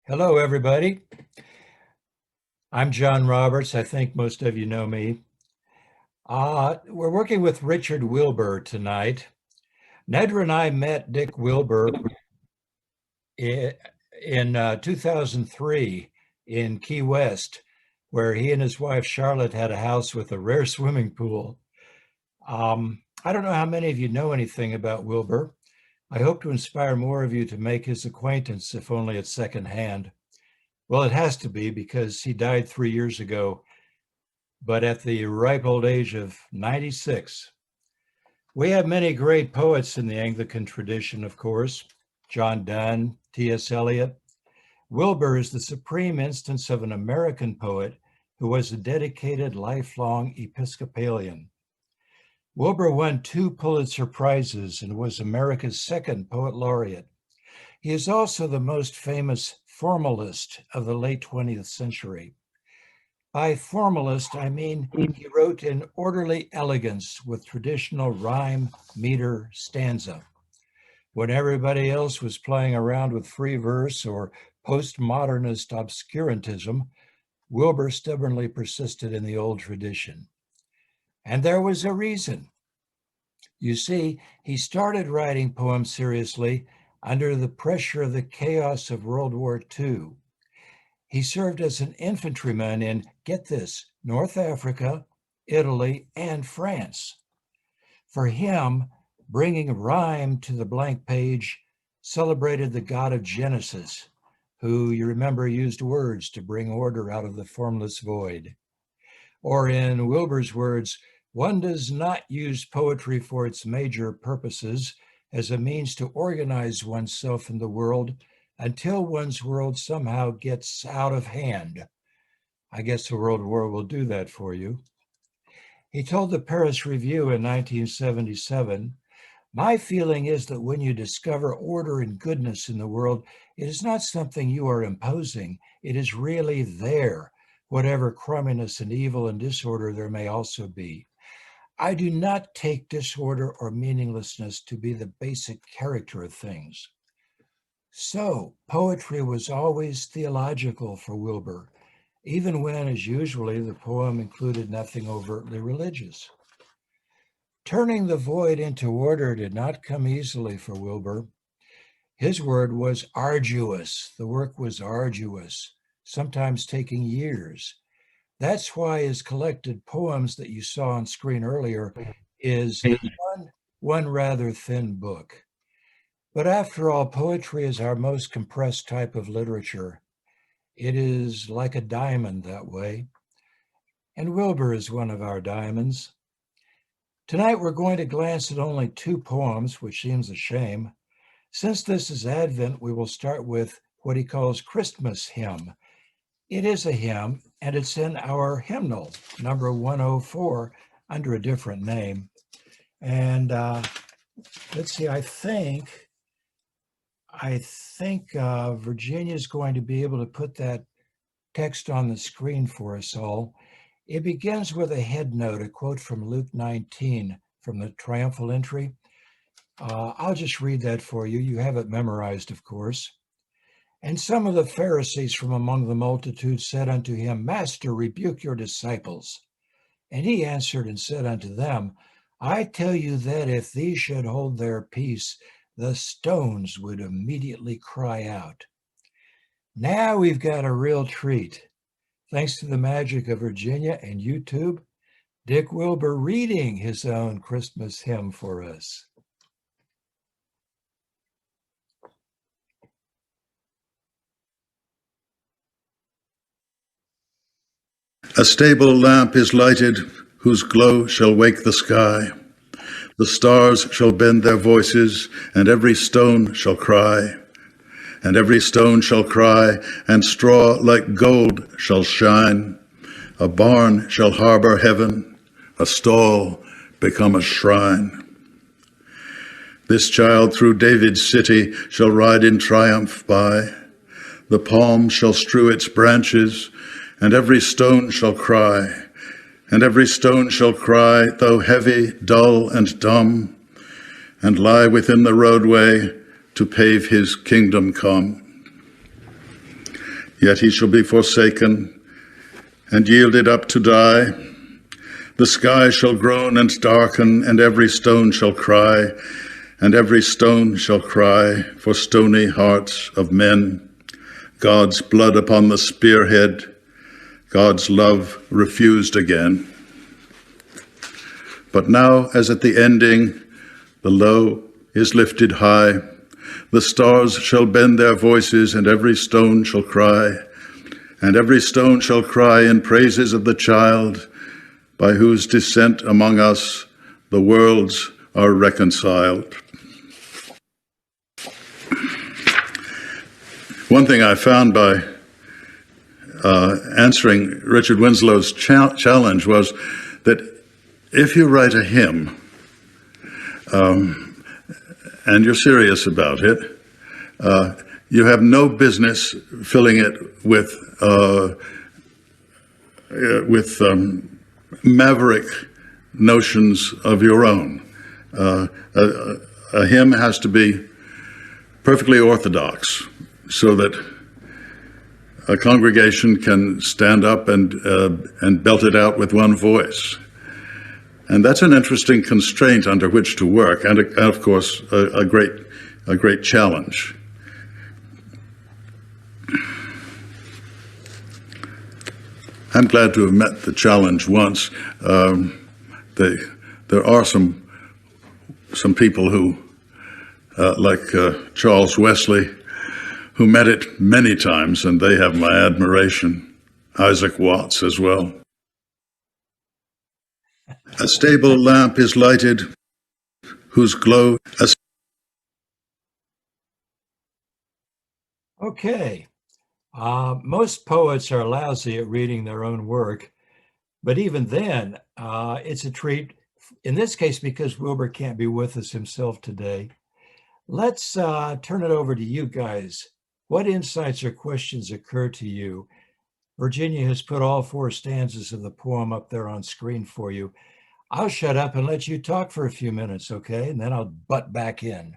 Hello, everybody. I'm John Roberts. I think most of you know me. We're working with Richard Wilbur tonight. Nedra and I met Dick Wilbur in 2003 in Key West, where he and his wife Charlotte had a house with a rare swimming pool. I don't know how many of you know anything about Wilbur. I hope to inspire more of you to make his acquaintance, if only at secondhand. Well, it has to be because he died 3 years ago, but at the ripe old age of 96. We have many great poets in the Anglican tradition, of course. John Donne, T.S. Eliot. Wilbur is the supreme instance of an American poet who was a dedicated lifelong Episcopalian. Wilbur won 2 Pulitzer Prizes and was America's second poet laureate. He is also the most famous formalist of the late 20th century. By formalist, I mean he wrote in orderly elegance with traditional rhyme, meter, stanza. When everybody else was playing around with free verse or postmodernist obscurantism, Wilbur stubbornly persisted in the old tradition. And there was a reason. You see, he started writing poems seriously under the pressure of the chaos of World War II. He served as an infantryman in, get this, North Africa, Italy, and France. For him, bringing rhyme to the blank page celebrated the God of Genesis, who, you remember, used words to bring order out of the formless void. Or in Wilbur's words, one does not use poetry for its major purposes as a means to organize oneself in the world until one's world somehow gets out of hand. I guess the World War will do that for you. He told the Paris Review in 1977, "My feeling is that when you discover order and goodness in the world, it is not something you are imposing. It is really there, whatever crumminess and evil and disorder there may also be. I do not take disorder or meaninglessness to be the basic character of things." So poetry was always theological for Wilbur, even when, as usually, the poem included nothing overtly religious. Turning the void into order did not come easily for Wilbur. His word was arduous. The work was arduous, sometimes taking years. That's why his collected poems that you saw on screen earlier is one rather thin book. But after all, poetry is our most compressed type of literature. It is like a diamond that way. And Wilbur is one of our diamonds. Tonight we're going to glance at only 2 poems, which seems a shame. Since this is Advent, we will start with what he calls Christmas hymn. It is a hymn, and it's in our hymnal, number 104, under a different name. And let's see, I think Virginia's going to be able to put that text on the screen for us all. It begins with a head note, a quote from Luke 19 from the triumphal entry. I'll just read that for you. You have it memorized, of course. "And some of the Pharisees from among the multitude said unto him, Master, rebuke your disciples. And he answered and said unto them, I tell you that if these should hold their peace, the stones would immediately cry out." Now we've got a real treat. Thanks to the magic of Virginia and YouTube, Dick Wilbur reading his own Christmas hymn for us. A stable lamp is lighted, whose glow shall wake the sky. The stars shall bend their voices, and every stone shall cry. And every stone shall cry, and straw like gold shall shine. A barn shall harbor heaven, a stall become a shrine. This child through David's city shall ride in triumph by. The palm shall strew its branches, and every stone shall cry. And every stone shall cry, though heavy, dull, and dumb, and lie within the roadway to pave his kingdom come. yet he shall be forsaken and yielded up to die. The sky shall groan and darken, and every stone shall cry, and every stone shall cry for stony hearts of men. God's blood upon the spearhead, God's love refused again. But now, as at the ending, the low is lifted high. The stars shall bend their voices, and every stone shall cry. And every stone shall cry in praises of the child, by whose descent among us the worlds are reconciled. One thing I found by answering Richard Winslow's challenge was that if you write a hymn and you're serious about it, you have no business filling it with maverick notions of your own. A hymn has to be perfectly orthodox so that a congregation can stand up and belt it out with one voice. And that's an interesting constraint under which to work, and of course, a great challenge. I'm glad to have met the challenge once. There are some people who, like Charles Wesley, who met it many times, and they have my admiration. Isaac Watts as well. A stable lamp is lighted, whose glow... Okay. Most poets are lousy at reading their own work, but even then, it's a treat, in this case, because Wilbur can't be with us himself today. Let's turn it over to you guys. What insights or questions occur to you? Virginia has put all 4 stanzas of the poem up there on screen for you. I'll shut up and let you talk for a few minutes, okay? And then I'll butt back in.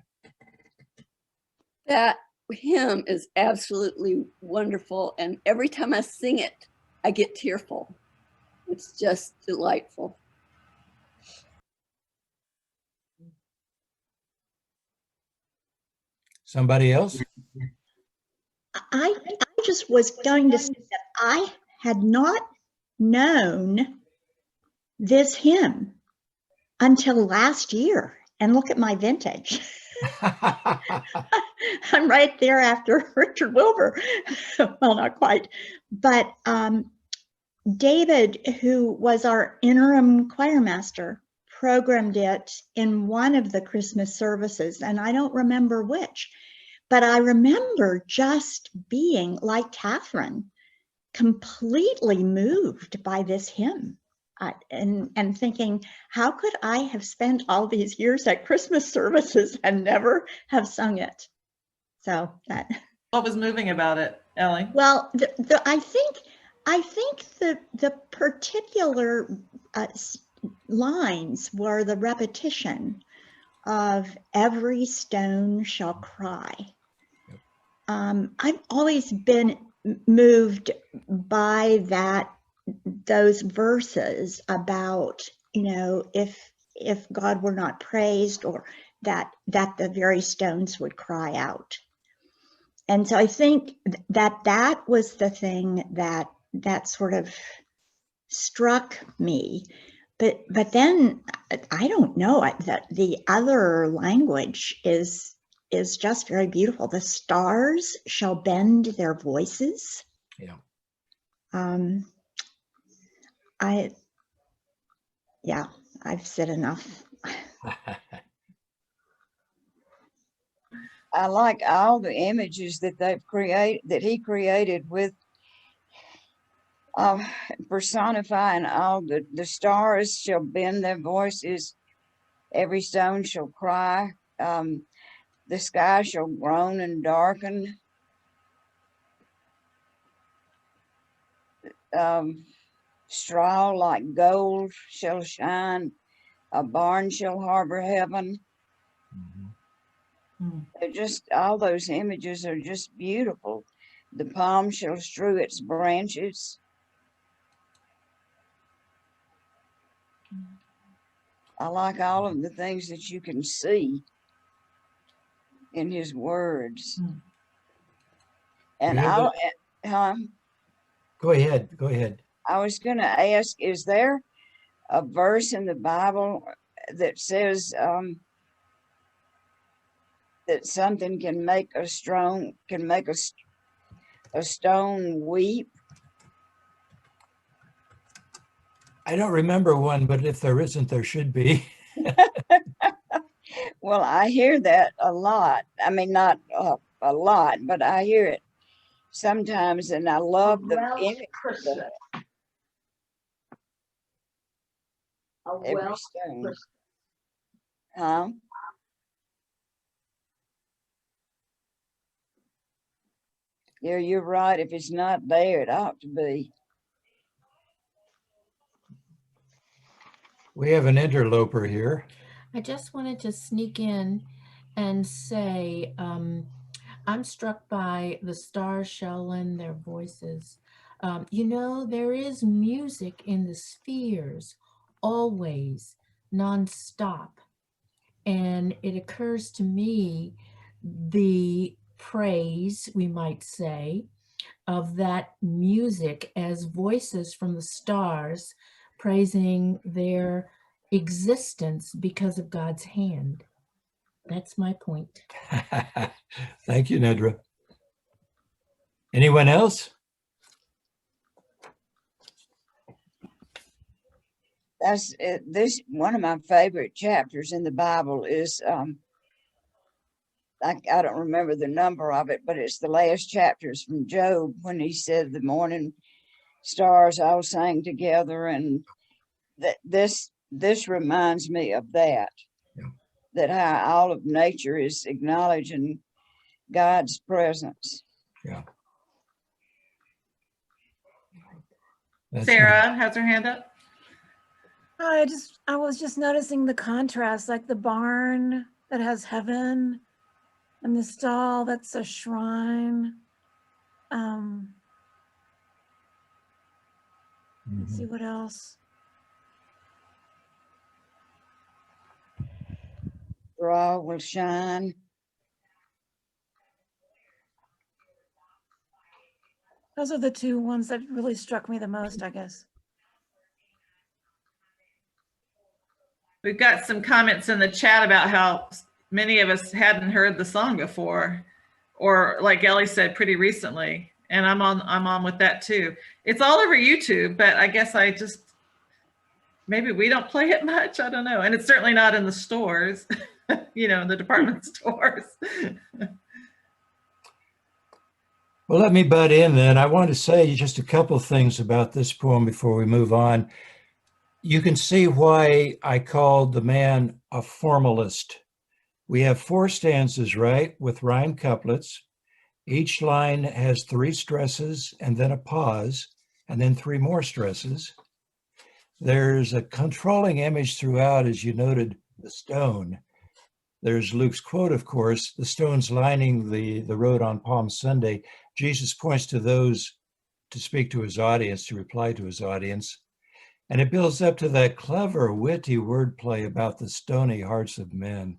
That hymn is absolutely wonderful. And every time I sing it, I get tearful. It's just delightful. Somebody else? I just was going to say that I had not known this hymn until last year. And look at my vintage. I'm right there after Richard Wilbur. Well, not quite. But David, who was our interim choir master, programmed it in one of the Christmas services, and I don't remember which. But I remember just being, like Catherine, completely moved by this hymn and thinking, how could I have spent all these years at Christmas services and never have sung it? So that. What was moving about it, Ellie? Well, I think the particular lines were the repetition of every stone shall cry. I've always been moved by those verses about, if God were not praised, or that the very stones would cry out. And so I think that was the thing that sort of struck me. But then I don't know, that the other language is just very beautiful. The stars shall bend their voices. Yeah. I've said enough. I like all the images that he created with personifying all the stars shall bend their voices, every stone shall cry, the sky shall groan and darken, straw like gold shall shine, a barn shall harbor heaven. Mm-hmm. They're just, all those images are just beautiful. The palm shall strew its branches. I like all of the things that you can see in his words. And We have Go ahead. Go ahead. I was going to ask, is there a verse in the Bible that says that something can make a stone weep? I don't remember one, but if there isn't, there should be. Well, I hear that a lot. I mean, not a lot, but I hear it sometimes, and I love the image. Every stone. Huh? Yeah, you're right. If it's not there, it ought to be. We have an interloper here. I just wanted to sneak in and say, I'm struck by the stars shall lend their voices. There is music in the spheres, always, nonstop. And it occurs to me the praise, we might say, of that music as voices from the stars praising their existence because of God's hand. That's my point. Thank you, Nedra. Anyone else? That's it. This one of my favorite chapters in the Bible is I don't remember the number of it, but it's the last chapters from Job when he said the morning stars all sang together, and that this reminds me of that. Yeah. That how all of nature is acknowledging God's presence. Yeah. Sarah has her hand up. I was just noticing the contrast, like the barn that has heaven and the stall that's a shrine. Let's see what else. Straw will shine. Those are the two ones that really struck me the most, I guess. We've got some comments in the chat about how many of us hadn't heard the song before, or like Ellie said, pretty recently. And I'm on with that too. It's all over YouTube, but I guess maybe we don't play it much. I don't know. And it's certainly not in the stores, in the department stores. Well, let me butt in then. I want to say just a couple things about this poem before we move on. You can see why I called the man a formalist. We have 4 stanzas, right, with rhyme couplets. Each line has 3 stresses and then a pause, and then 3 more stresses. There's a controlling image throughout, as you noted, the stone. There's Luke's quote, of course, the stones lining the road on Palm Sunday. Jesus points to those to speak to his audience, to reply to his audience. And it builds up to that clever, witty wordplay about the stony hearts of men.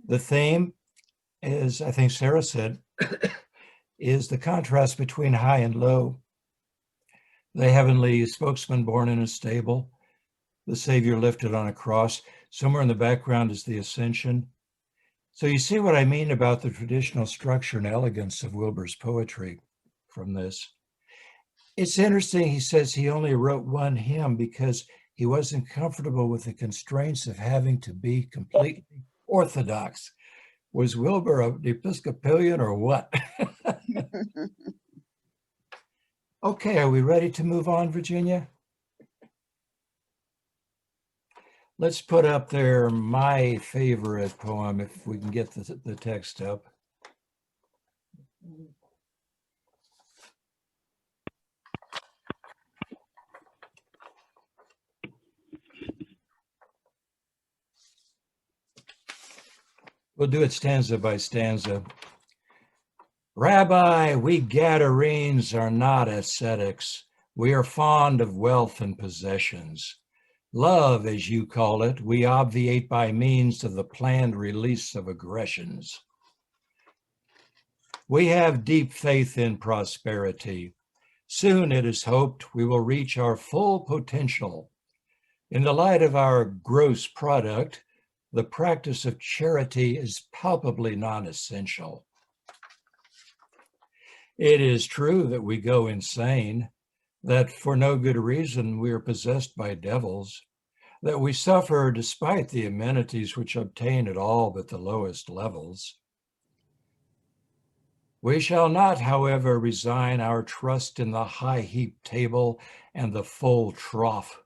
The theme is, I think Sarah said, is the contrast between high and low. The heavenly spokesman born in a stable, the Savior lifted on a cross. Somewhere in the background is the ascension. So you see what I mean about the traditional structure and elegance of Wilbur's poetry from this. It's interesting, he says he only wrote 1 hymn because he wasn't comfortable with the constraints of having to be completely orthodox. Was Wilbur an Episcopalian or what? Okay, are we ready to move on, Virginia? Let's put up there my favorite poem, if we can get the text up. We'll do it stanza by stanza. Rabbi, we Gadarenes are not ascetics. We are fond of wealth and possessions. Love, as you call it, we obviate by means of the planned release of aggressions. We have deep faith in prosperity. Soon, it is hoped, we will reach our full potential. In the light of our gross product, the practice of charity is palpably non-essential. It is true that we go insane, that for no good reason we are possessed by devils, that we suffer despite the amenities which obtain at all but the lowest levels. We shall not, however, resign our trust in the high-heaped table and the full trough.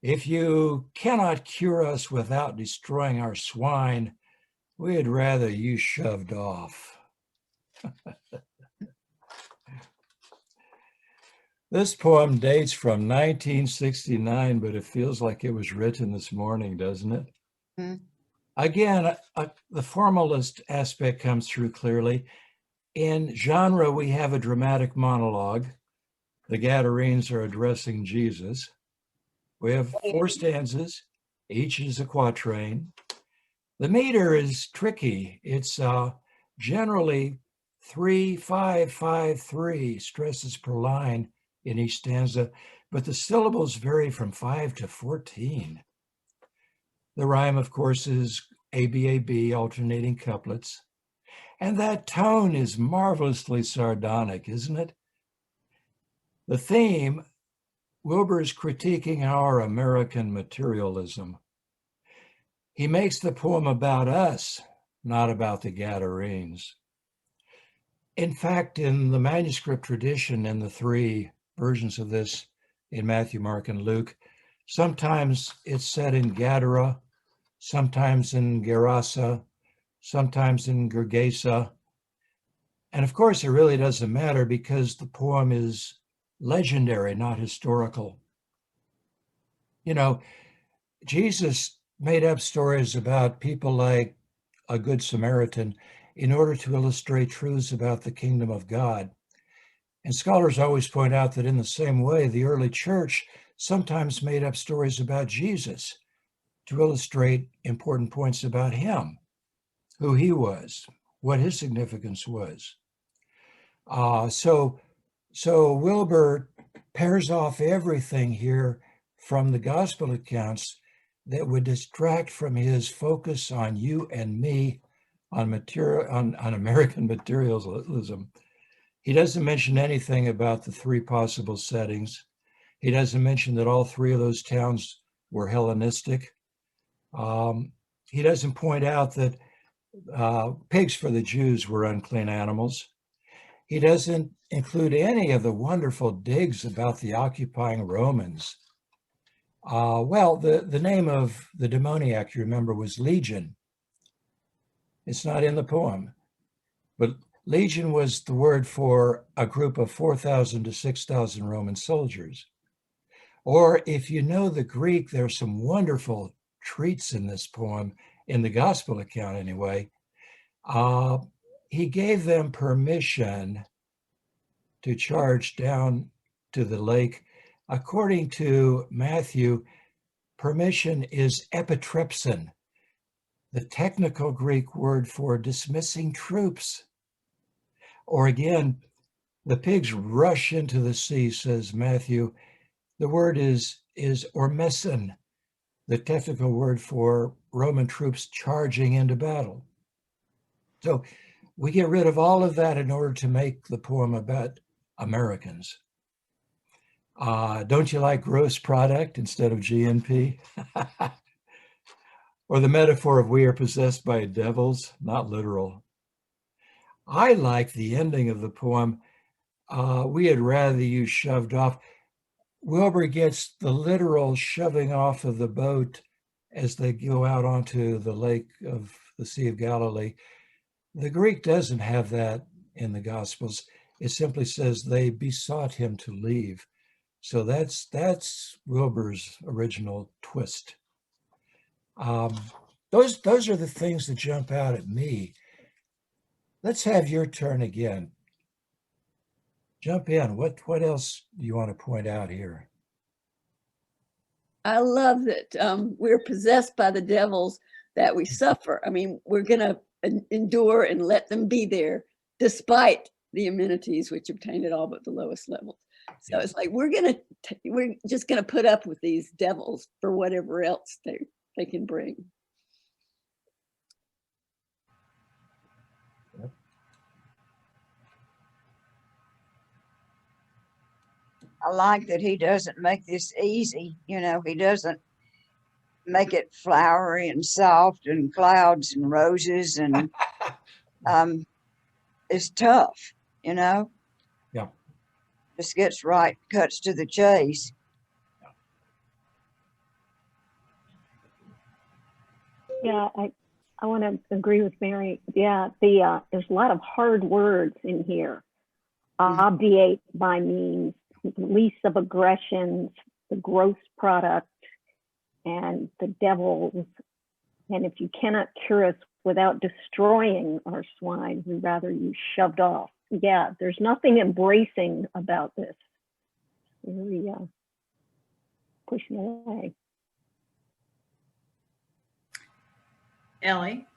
If you cannot cure us without destroying our swine, we'd rather you shoved off. This poem dates from 1969, but it feels like it was written this morning, doesn't it? Mhm. Again, the formalist aspect comes through clearly. In genre, we have a dramatic monologue. The Gadarenes are addressing Jesus. We have 4 stanzas, each is a quatrain. The meter is tricky. It's generally 3-5-5-3 stresses per line in each stanza, but the syllables vary from 5 to 14. The rhyme, of course, is ABAB, alternating couplets. And that tone is marvelously sardonic, isn't it? The theme, Wilbur is critiquing our American materialism. He makes the poem about us, not about the Gadarenes. In fact, in the manuscript tradition, in the 3 versions of this, in Matthew, Mark, and Luke, sometimes it's said in Gadara, sometimes in Gerasa, sometimes in Gergesa. And of course, it really doesn't matter because the poem is legendary, not historical. You know, Jesus made up stories about people like a Good Samaritan in order to illustrate truths about the kingdom of God. And scholars always point out that in the same way, the early church sometimes made up stories about Jesus to illustrate important points about him, who he was, what his significance was. So Wilbur pairs off everything here from the gospel accounts that would distract from his focus on you and me, on American materialism. He doesn't mention anything about the 3 possible settings. He doesn't mention that all 3 of those towns were Hellenistic. He doesn't point out that pigs for the Jews were unclean animals. He doesn't include any of the wonderful digs about the occupying Romans. Well, the name of the demoniac, you remember, was Legion. It's not in the poem, but Legion was the word for a group of 4,000 to 6,000 Roman soldiers. Or if you know the Greek, there's some wonderful treats in this poem, in the gospel account anyway. He gave them permission to charge down to the lake. According to Matthew, permission is epitrepsin, the technical Greek word for dismissing troops. Or again, the pigs rush into the sea, says Matthew. The word is ormesin, the technical word for Roman troops charging into battle. So we get rid of all of that in order to make the poem about Americans. Don't you like gross product instead of GNP? Or the metaphor of we are possessed by devils, not literal. I like the ending of the poem. We had rather you shoved off. Wilbur gets the literal shoving off of the boat as they go out onto the lake of the Sea of Galilee. The Greek doesn't have that in the Gospels. It simply says they besought him to leave. So that's Wilbur's original twist. Those are the things that jump out at me. let's have your turn again. Jump in. What else do you want to point out here? I love that we're possessed by the devils, that we suffer. I mean, we're going to endure and let them be there despite the amenities which obtain at all but the lowest levels. So it's like we're just going to put up with these devils for whatever else they can bring. I like that he doesn't make this easy. You know, he doesn't make it flowery and soft and clouds and roses and it's tough, you know? Yeah. Just gets right, cuts to the chase. Yeah, I want to agree with Mary. Yeah, there's a lot of hard words in here. Obviate by means, least of aggressions, the gross product, and the devils. And if you cannot cure us without destroying our swine, we'd rather you shoved off. Yeah, there's nothing embracing about this. Really pushing away. Ellie?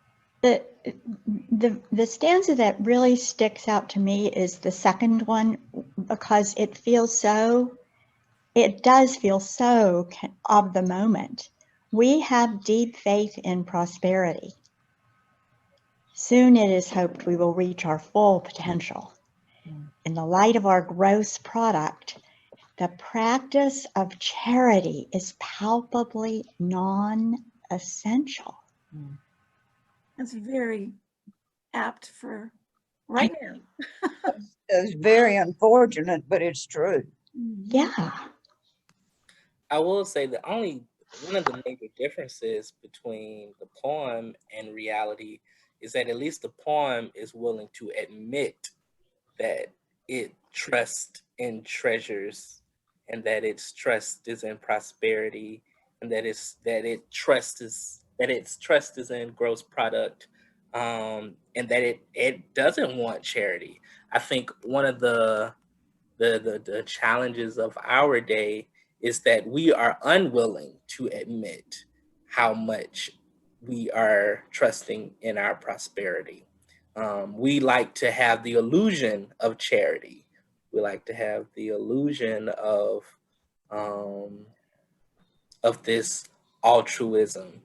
The stanza that really sticks out to me is the second one, because it does feel so of the moment. We have deep faith in prosperity. Soon it is hoped we will reach our full potential. In the light of our gross product, the practice of charity is palpably non-essential. That's very apt for right now. It's very unfortunate, but it's true. Yeah. I will say that one of the major differences between the poem and reality is that at least the poem is willing to admit that it trusts in treasures and that its trust is in prosperity and that its trust is in gross product, and that it doesn't want charity. I think one of the challenges of our day is that we are unwilling to admit how much we are trusting in our prosperity. We like to have the illusion of charity. We like to have the illusion of this altruism,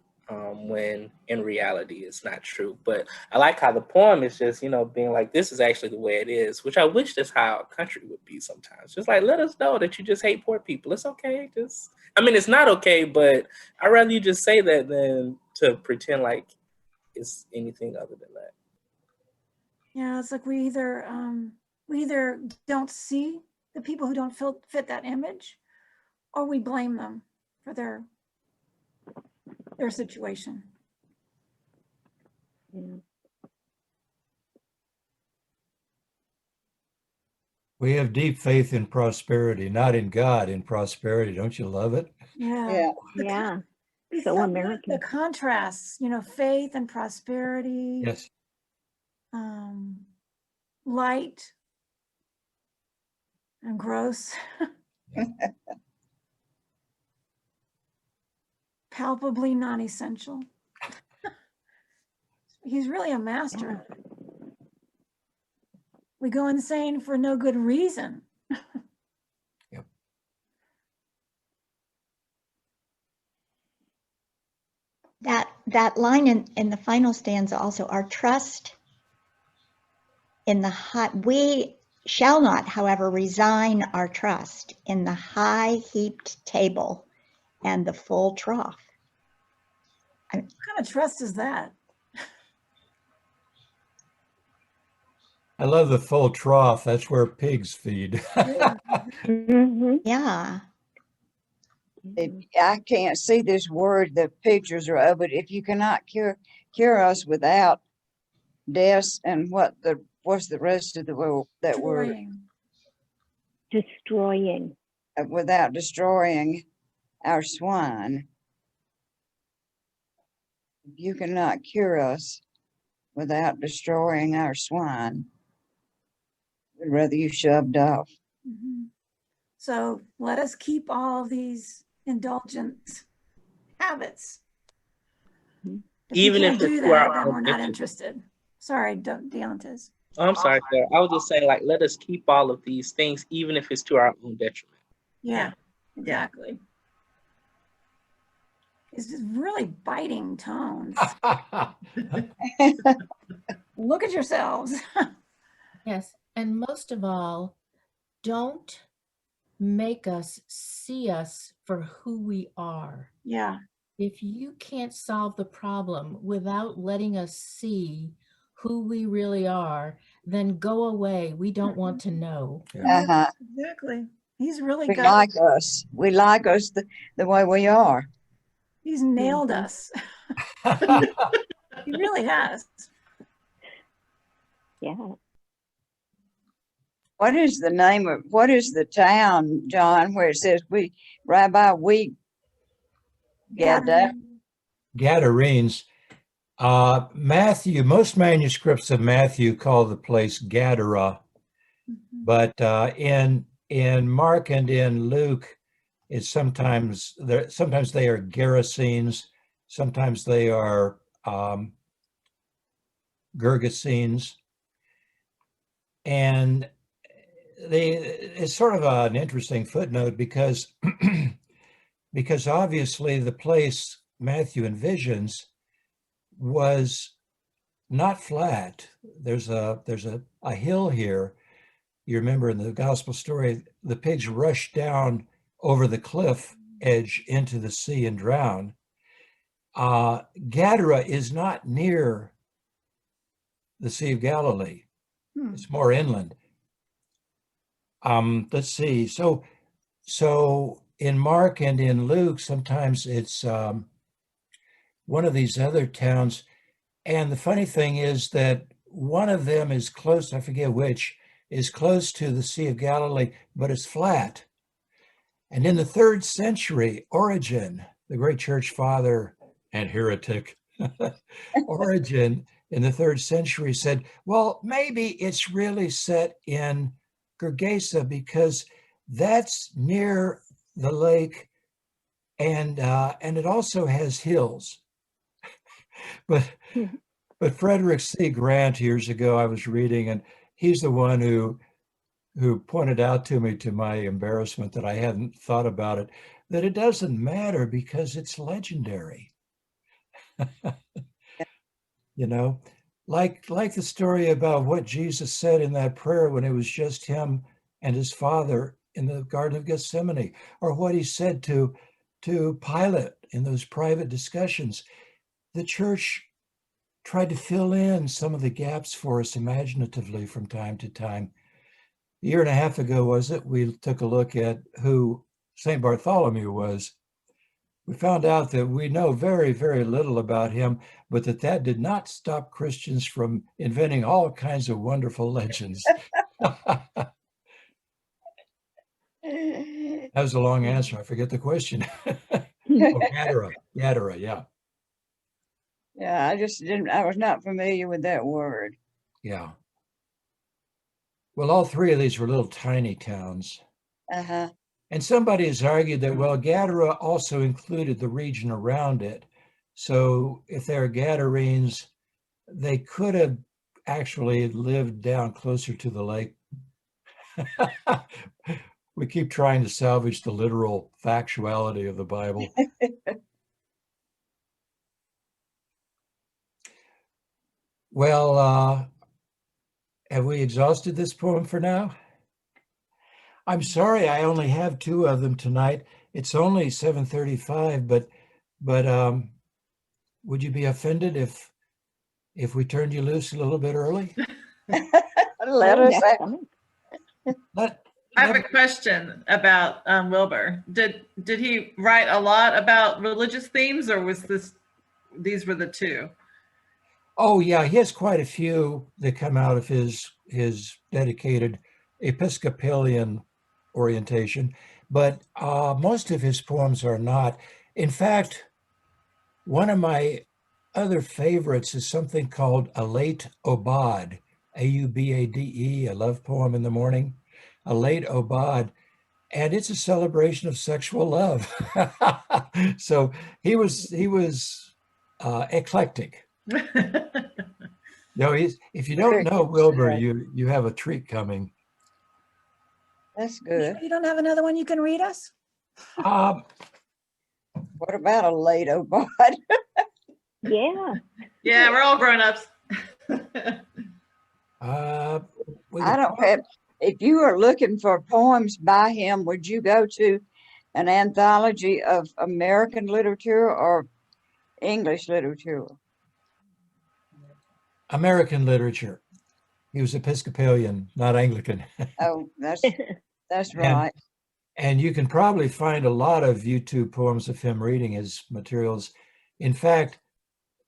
when in reality it's not true. But I like how the poem is just, being like, this is actually the way it is, which I wish that's how our country would be sometimes. Just like, let us know that you just hate poor people. It's okay. It's not okay, but I'd rather you just say that than to pretend like it's anything other than that. Yeah, it's like we either don't see the people who don't fit that image, or we blame them for their situation. Yeah. We have deep faith in prosperity, not in God, in prosperity. Don't you love it? Yeah. Yeah. It's So so American. The contrasts, faith and prosperity. Yes. Light and gross. Palpably non-essential. He's really a master. We go insane for no good reason. Yep. That line in the final stanza also, our trust in the high, we shall not, however, resign our trust in the high heaped table and the full trough. What kind of trust is that? I love the full trough. That's where pigs feed. Mm-hmm. Yeah. I can't see this word, the pictures are of it. If you cannot cure us without death, and what's the rest of the word that word? Destroying. Without destroying our swine. You cannot cure us without destroying our swine. We'd rather you shoved off. Mhm. So let us keep all these indulgent habits. If you Even if can't it's do to our that, then own we're not detriment. interested. Sorry, Deontes. Oh, I'm sorry, Sarah. I was just saying, like, let us keep all of these things, even if it's to our own detriment. Yeah, exactly. It's just really biting tones. Look at yourselves. Yes. And most of all, don't make us see us for who we are. Yeah. If you can't solve the problem without letting us see who we really are, then go away. We don't want to know. Uh-huh. Exactly. He's really We got, like us. We like us the way we are. he's nailed us. He really has. Yeah. What is the town, John, where it says Rabbi, we Gadarenes. Matthew, most manuscripts of Matthew call the place Gadara, but in Mark and in Luke, it's sometimes they are Gerasenes, sometimes they are Gergesenes, and it's sort of an interesting footnote because because obviously the place Matthew envisions was not flat. There's a hill here. You remember in the gospel story, the pigs rush down over the cliff edge into the sea and drown. Gadara is not near the Sea of Galilee. It's more inland. Let's see. So in Mark and in Luke, sometimes it's one of these other towns. And the funny thing is that one of them is close, I forget which, is close to the Sea of Galilee, but it's flat. And in the 3rd century, Origen, the great church father and heretic, Origen in the 3rd century said, well, maybe it's really set in Gergesa because that's near the lake and it also has hills. But Frederick C. Grant, years ago, I was reading, and he's the one who pointed out to me, to my embarrassment, that I hadn't thought about it, that it doesn't matter because it's legendary. You know, like the story about what Jesus said in that prayer when it was just him and his Father in the Garden of Gethsemane, or what he said to Pilate in those private discussions. The church tried to fill in some of the gaps for us imaginatively from time to time. A year and a half ago, was it, we took a look at who St. Bartholomew was. We found out that we know very, very little about him, but that did not stop Christians from inventing all kinds of wonderful legends. That was a long answer. I forget the question. Gadara, yeah. Yeah, I was not familiar with that word. Yeah. Well, all 3 of these were little tiny towns. Uh-huh. And somebody has argued that, well, Gadara also included the region around it. So if they're Gadarenes, they could have actually lived down closer to the lake. We keep trying to salvage the literal factuality of the Bible. Well, have we exhausted this poem for now? I'm sorry, I only have 2 of them tonight. It's only 7:35, but would you be offended if we turned you loose a little bit early? Let us I have a question about Wilbur. Did he write a lot about religious themes, or was these were the 2? Oh yeah, he has quite a few that come out of his dedicated Episcopalian orientation, but most of his poems are not. In fact, one of my other favorites is something called A Late Aubade, Aubade, a love poem in the morning. A Late Aubade, and it's a celebration of sexual love. So he was eclectic. No, if you don't know Wilbur, you have a treat coming. That's good. You don't have another one you can read us? What about a late Obad? Yeah. Yeah, we're all grown-ups. I don't have, if you are looking for poems by him, would you go to an anthology of American literature or English literature? American literature. He was Episcopalian, not Anglican. Oh, that's right. And you can probably find a lot of YouTube poems of him reading his materials. In fact,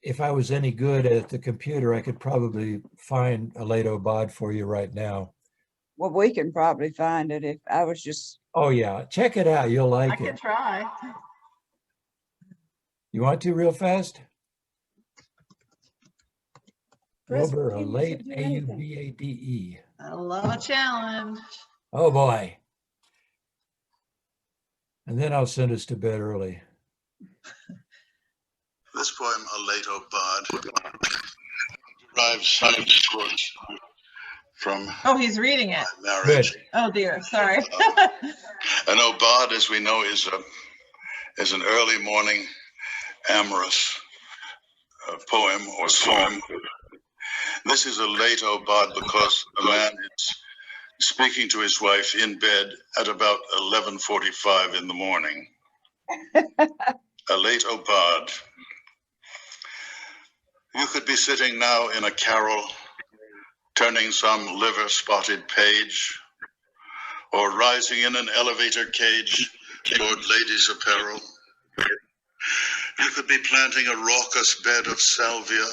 if I was any good at the computer, I could probably find a late Aubade for you right now. Well, we can probably find it if I was just. Oh yeah, check it out. You'll like I it. can try. You want to real fast? Chris, Wilbur, a you late should do anything. Aubade. I love a challenge. Oh boy. And then I'll send us to bed early. This poem, A Late Aubade, derives from Oh, he's reading it. marriage. Good. Oh dear, sorry. An aubade, as we know, is an early morning amorous poem or song. This is a late aubade because a man is speaking to his wife in bed at about 11:45 in the morning. A late aubade. You could be sitting now in a carrel, turning some liver-spotted page, or rising in an elevator cage toward ladies' apparel. You could be planting a raucous bed of salvia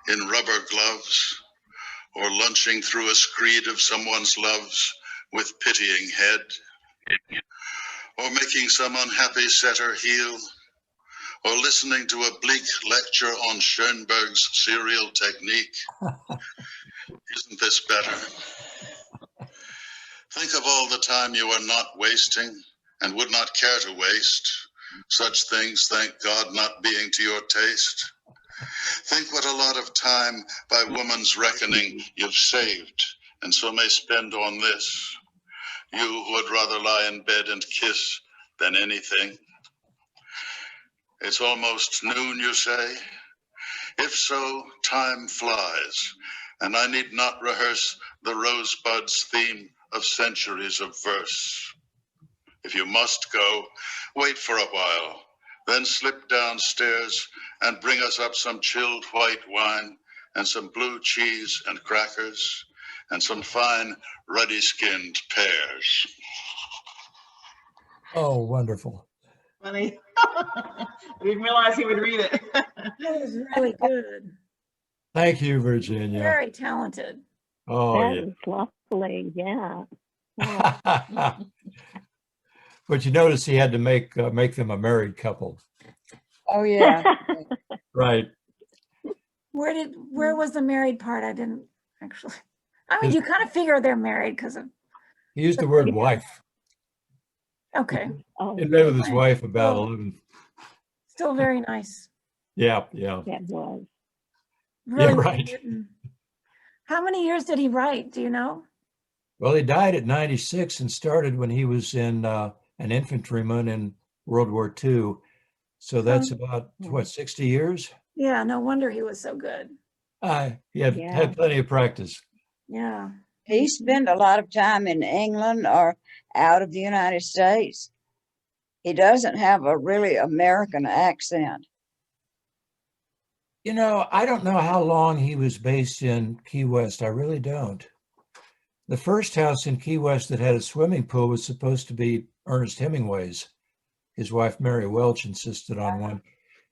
in rubber gloves, or lunching through a screed of someone's loves with pitying head, or making some unhappy setter heel, or listening to a bleak lecture on Schoenberg's serial technique. Isn't this better? Think of all the time you are not wasting and would not care to waste. Such things, thank God, not being to your taste. Think what a lot of time by woman's reckoning you've saved, and so may spend on this. You who would rather lie in bed and kiss than anything. It's almost noon, you say? If so, time flies, and I need not rehearse the rosebud's theme of centuries of verse. If you must go, wait for a while, then slip downstairs and bring us up some chilled white wine and some blue cheese and crackers and some fine ruddy-skinned pears. Oh, wonderful. Funny. I didn't realize he would read it. That was really good. Thank you, Virginia. Very talented. Oh, That yeah. was lovely. Yeah. But you notice he had to make them a married couple. Oh, yeah. Right. Where was the married part? I didn't actually. I mean, you kind of figure they're married because of. He used the word wife. Okay, Oh, He lived with his wife about 11. still very nice. Yeah, yeah. that was. Really well right. written. How many years did he write? Do you know? Well, he died at 96 and started when he was in an infantryman in World War II. So that's about, what, 60 years? Yeah, no wonder he was so good. He had Yeah. plenty of practice. Yeah. He spent a lot of time in England or out of the United States. He doesn't have a really American accent. You know, I don't know how long he was based in Key West. I really don't. The first house in Key West that had a swimming pool was supposed to be Ernest Hemingway's. His wife, Mary Welch, insisted on one.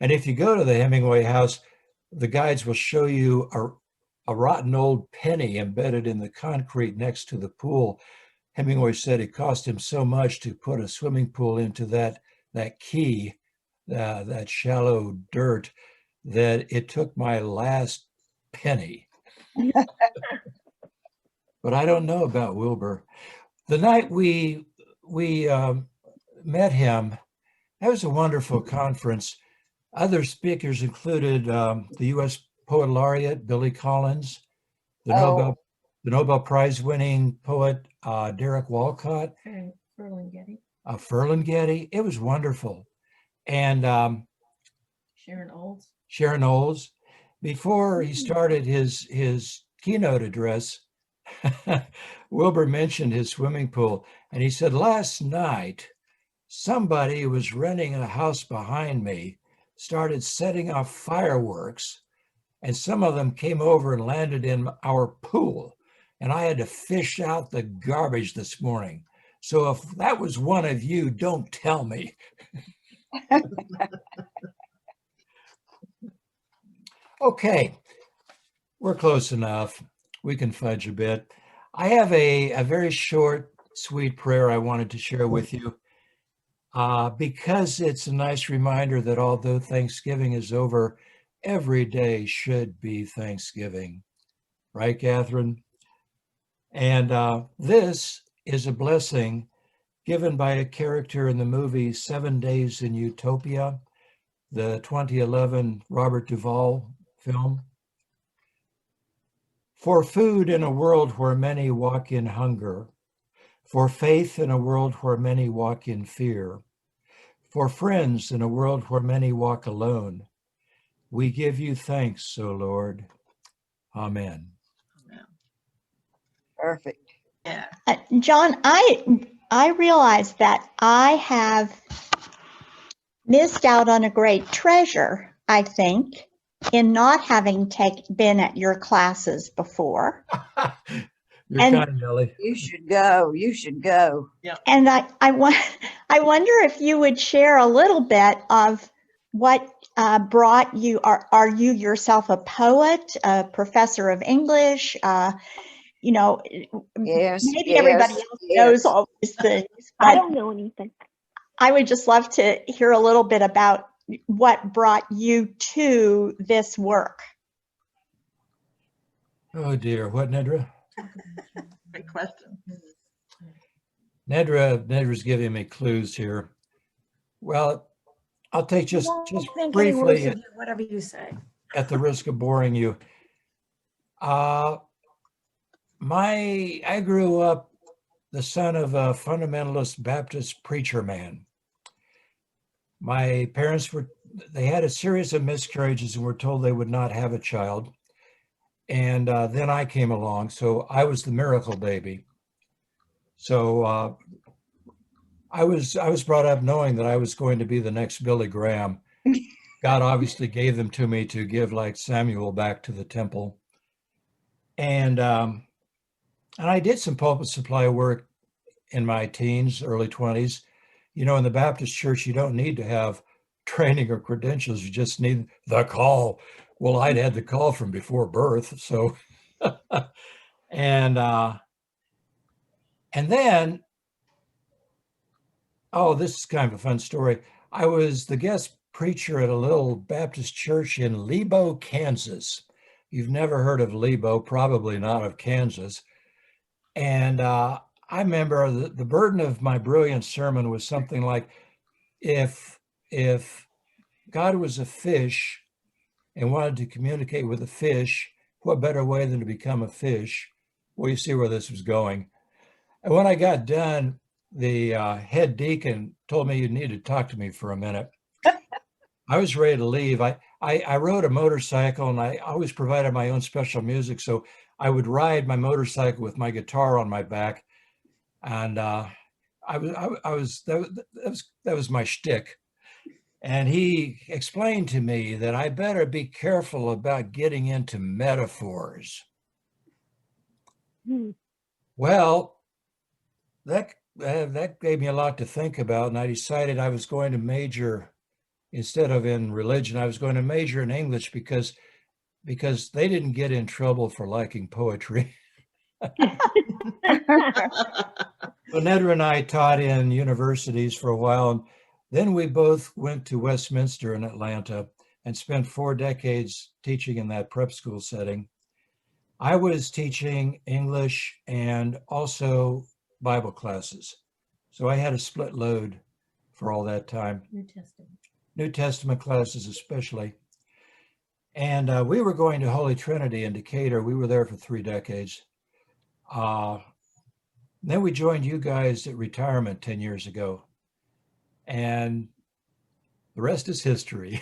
And if you go to the Hemingway house, the guides will show you a rotten old penny embedded in the concrete next to the pool. Hemingway said it cost him so much to put a swimming pool into that key, that shallow dirt, that it took my last penny. But I don't know about Wilbur. The night we met him, that was a wonderful conference. Other speakers included the U.S. Poet Laureate, Billy Collins, the Nobel Prize winning poet, Derek Walcott. Ferlinghetti. Ferlinghetti. It was wonderful. And Sharon Olds. Before he started his keynote address, Wilbur mentioned his swimming pool. And he said, last night, somebody who was renting a house behind me started setting off fireworks, and some of them came over and landed in our pool. And I had to fish out the garbage this morning. So if that was one of you, don't tell me. Okay, we're close enough. We can fudge a bit. I have a very short, sweet prayer I wanted to share with you because it's a nice reminder that although Thanksgiving is over, every day should be Thanksgiving. Right, Catherine? And this is a blessing given by a character in the movie 7 Days in Utopia, the 2011 Robert Duvall film. For food in a world where many walk in hunger, for faith in a world where many walk in fear, for friends in a world where many walk alone, we give you thanks, O Lord. Amen. Perfect. Yeah. John, I realize that I have missed out on a great treasure, I think, in not having been at your classes before. You're And- kind, Ellie. You should go. You should go. And I wonder if you would share a little bit of what brought you. Are you yourself a poet, a professor of English? You know, Yes. maybe yes, everybody else yes. knows all these things. I But don't know anything. I would just love to hear a little bit about what brought you to this work. Oh dear, what, Nedra? Good question. Nedra's giving me clues here. Well, I'll take just think any words briefly of you, whatever you say. at the risk of boring you. I grew up the son of a fundamentalist Baptist preacher man. My parents they had a series of miscarriages and were told they would not have a child. And then I came along, so I was the miracle baby. So I was brought up knowing that I was going to be the next Billy Graham. God obviously gave them to me to give like Samuel back to the temple. And I did some pulpit supply work in my teens, early 20s. You know, in the Baptist church, you don't need to have training or credentials. You just need the call. Well, I'd had the call from before birth. So, and then, oh, this is kind of a fun story. I was the guest preacher at a little Baptist church in Lebo, Kansas. You've never heard of Lebo, probably not of Kansas. And I remember the burden of my brilliant sermon was something like, if God was a fish and wanted to communicate with a fish, what better way than to become a fish? Well, you see where this was going. And when I got done, the head deacon told me you need to talk to me for a minute. I was ready to leave. I rode a motorcycle and I always provided my own special music. So I would ride my motorcycle with my guitar on my back. And that was my shtick. And he explained to me that I better be careful about getting into metaphors. Well, that gave me a lot to think about. And I decided I was going to major, instead of in religion, I was going to major in English because they didn't get in trouble for liking poetry. So Nedra and I taught in universities for a while, and then we both went to Westminster in Atlanta. and spent 4 decades teaching in that prep school setting. I was teaching English and also Bible classes. So I had a split load for all that time. New Testament classes especially. And we were going to Holy Trinity in Decatur. We were there for 3 decades. Then we joined you guys at retirement 10 years ago. And the rest is history.